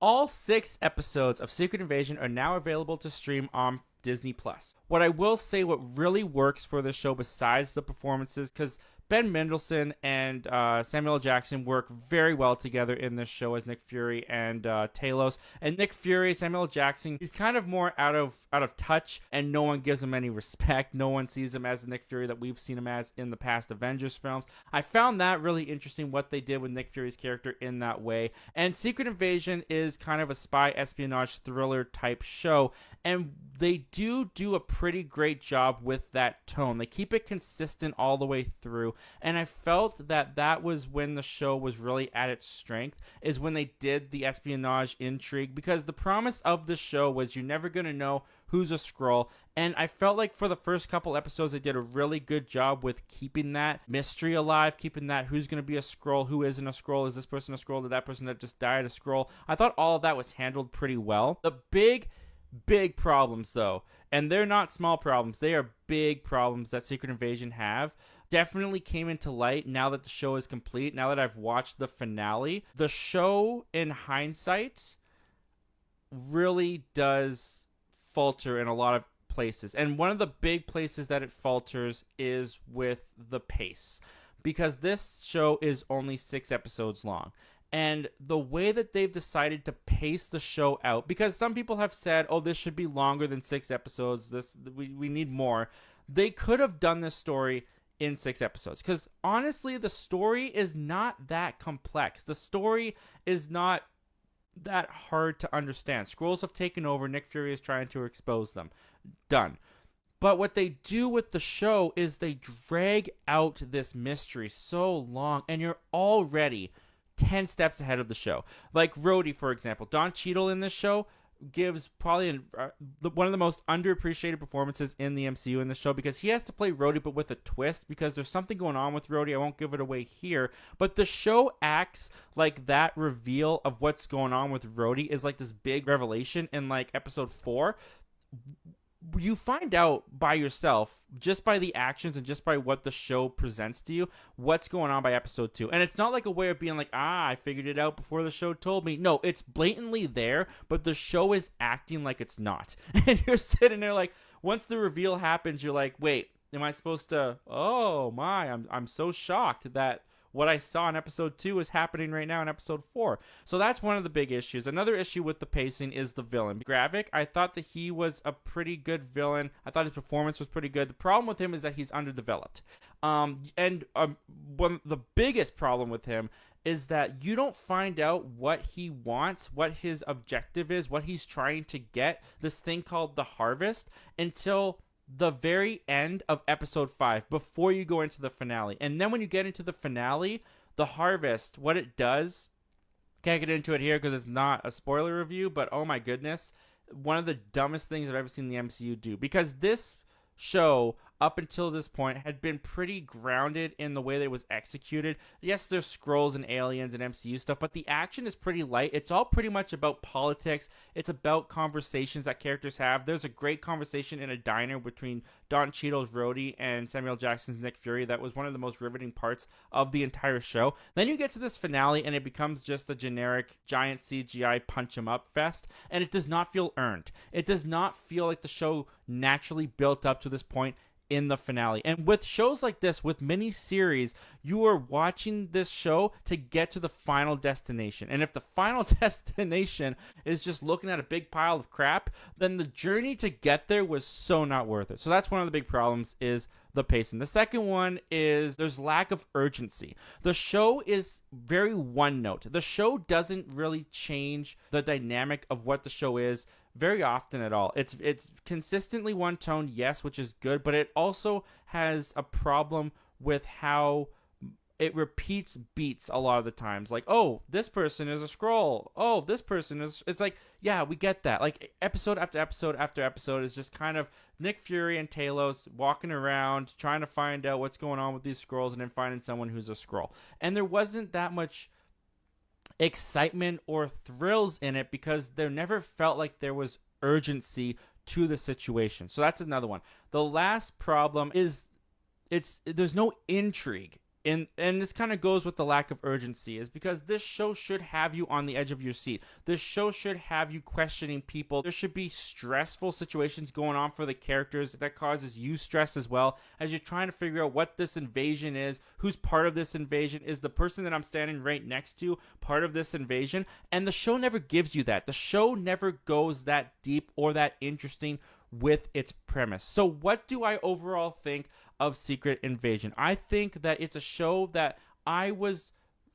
All 6 episodes of Secret Invasion are now available to stream on Disney Plus. What I will say, what really works for this show besides the performances, because Ben Mendelsohn and Samuel L. Jackson work very well together in this show as Nick Fury and Talos. And Nick Fury, Samuel L. Jackson, he's kind of more out of touch, and no one gives him any respect. No one sees him as the Nick Fury that we've seen him as in the past Avengers films. I found that really interesting, what they did with Nick Fury's character in that way. And Secret Invasion is kind of a spy espionage thriller type show, and they do a pretty great job with that tone. They keep it consistent all the way through. And I felt that was when the show was really at its strength, is when they did the espionage intrigue, because the promise of the show was you're never going to know who's a Skrull. And I felt like for the first couple episodes, they did a really good job with keeping that mystery alive, keeping that who's going to be a Skrull, who isn't a Skrull, is this person a Skrull, did that person that just died a Skrull? I thought all of that was handled pretty well. The big problems, though, and they're not small problems, they are big problems that Secret Invasion have, definitely came into light now that the show is complete, now that I've watched the finale. The show, in hindsight, really does falter in a lot of places. And one of the big places that it falters is with the pace, because this show is only 6 episodes long. And the way that they've decided to pace the show out, because some people have said, oh, this should be longer than 6 episodes, we need more. They could have done this story in 6 episodes, because honestly, the story is not that complex. The story is not that hard to understand. Skrulls have taken over. Nick Fury is trying to expose them. Done. But what they do with the show is they drag out this mystery so long, and you're already 10 steps ahead of the show. Like Rhodey, for example. Don Cheadle in this show gives probably one of the most underappreciated performances in the MCU in the show, because he has to play Rhodey but with a twist, because there's something going on with Rhodey. I won't give it away here, but the show acts like that reveal of what's going on with Rhodey is like this big revelation in like episode 4. You find out by yourself, just by the actions and just by what the show presents to you, what's going on by episode 2. And it's not like a way of being like, I figured it out before the show told me. No, it's blatantly there, but the show is acting like it's not. And you're sitting there like, once the reveal happens, you're like, wait, am I supposed to, oh my, I'm so shocked that what I saw in episode 2 is happening right now in episode 4. So that's one of the big issues. Another issue with the pacing is the villain. Gravik, I thought that he was a pretty good villain. I thought his performance was pretty good. The problem with him is that he's underdeveloped. The biggest problem with him is that you don't find out what he wants, what his objective is, what he's trying to get, this thing called the Harvest, until the very end of episode 5, before you go into the finale. And then when you get into the finale, the Harvest, what it does, can't get into it here because it's not a spoiler review, but oh my goodness, one of the dumbest things I've ever seen the MCU do. Because this show, up until this point, had been pretty grounded in the way that it was executed. Yes, there's Skrulls and aliens and MCU stuff, but the action is pretty light. It's all pretty much about politics. It's about conversations that characters have. There's a great conversation in a diner between Don Cheadle's Rhodey and Samuel Jackson's Nick Fury. That was one of the most riveting parts of the entire show. Then you get to this finale, and it becomes just a generic giant CGI punch-em-up fest, and it does not feel earned. It does not feel like the show naturally built up to this point in the finale. And with shows like this, with mini-series, you are watching this show to get to the final destination. And if the final destination is just looking at a big pile of crap, then the journey to get there was so not worth it. So that's one of the big problems, is the pacing. The second one is there's lack of urgency. The show is very one note. The show doesn't really change the dynamic of what the show is very often at all. It's consistently one tone, yes, which is good, but it also has a problem with how it repeats beats a lot of the times. Like, oh, this person is a Skrull. Oh, this person is... It's like, yeah, we get that. Like, episode after episode after episode is just kind of Nick Fury and Talos walking around trying to find out what's going on with these Skrulls and then finding someone who's a Skrull. And there wasn't that much excitement or thrills in it because there never felt like there was urgency to the situation. So that's another one. The last problem is there's no intrigue and this kind of goes with the lack of urgency, is because this show should have you on the edge of your seat. This show should have you questioning people. There should be stressful situations going on for the characters that causes you stress as well, as you're trying to figure out what this invasion is, who's part of this invasion. Is the person that I'm standing right next to part of this invasion? And the show never gives you that. The show never goes that deep or that interesting with its premise. So what do I overall think of Secret Invasion? I think that it's a show that I was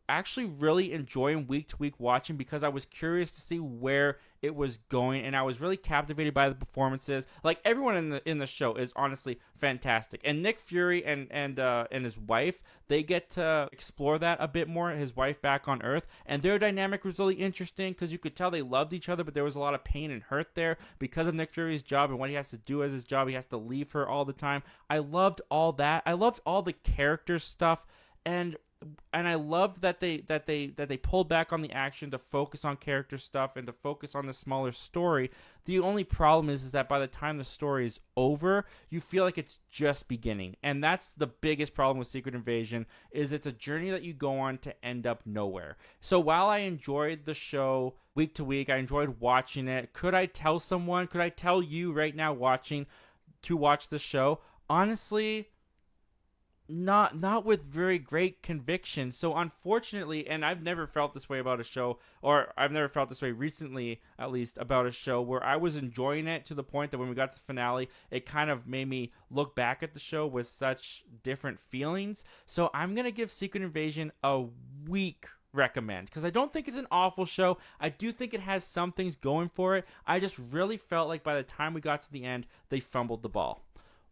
actually really enjoying week to week watching, because I was curious to see where it was going, and I was really captivated by the performances. Like, everyone in the show is honestly fantastic, and Nick Fury and his wife, they get to explore that a bit more. His wife back on Earth, and their dynamic was really interesting, because you could tell they loved each other, but there was a lot of pain and hurt there because of Nick Fury's job and what he has to do as his job. He has to leave her all the time. I loved all that. I loved all the character stuff, and I loved that they pulled back on the action to focus on character stuff and to focus on the smaller story. The only problem is that by the time the story is over, you feel like it's just beginning. And that's the biggest problem with Secret Invasion, is it's a journey that you go on to end up nowhere. So while I enjoyed the show week to week, I enjoyed watching it, could I tell you right now watching to watch the show? Honestly, not with very great conviction. So unfortunately, and I've never felt this way about a show, or I've never felt this way recently, at least, about a show where I was enjoying it to the point that when we got to the finale, it kind of made me look back at the show with such different feelings. So I'm going to give Secret Invasion a weak recommend, because I don't think it's an awful show. I do think it has some things going for it. I just really felt like by the time we got to the end, they fumbled the ball.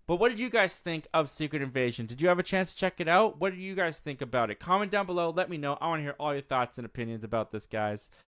But what did you guys think of Secret Invasion? Did you have a chance to check it out? What did you guys think about it? Comment down below. Let me know. I want to hear all your thoughts and opinions about this, guys.